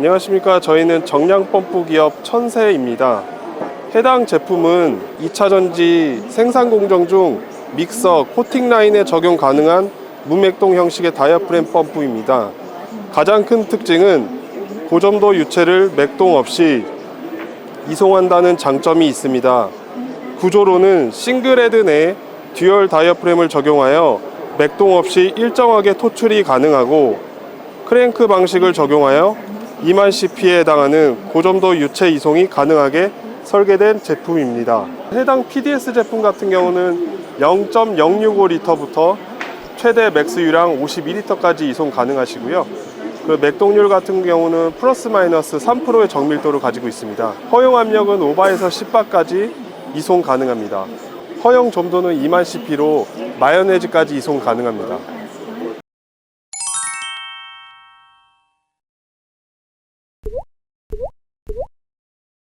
안녕하십니까. 저희는 정량 펌프 기업 천세입니다. 해당 제품은 2차전지 생산 공정 중 믹서, 코팅 라인에 적용 가능한 무맥동 형식의 다이아프램 펌프입니다. 가장 큰 특징은 고점도 유체를 맥동 없이 이송한다는 장점이 있습니다. 구조로는 싱글헤드 내 듀얼 다이아프램을 적용하여 맥동 없이 일정하게 토출이 가능하고, 크랭크 방식을 적용하여 20000cp에 해당하는 고점도 유체 이송이 가능하게 설계된 제품입니다. 해당 PDS 제품 같은 경우는 0.065L부터 최대 맥스 유량 52L까지 이송 가능하시고요. 그 맥동률 같은 경우는 플러스 마이너스 3%의 정밀도를 가지고 있습니다. 허용 압력은 5바에서 10바까지 이송 가능합니다. 허용 점도는 20000cp로 마요네즈까지 이송 가능합니다.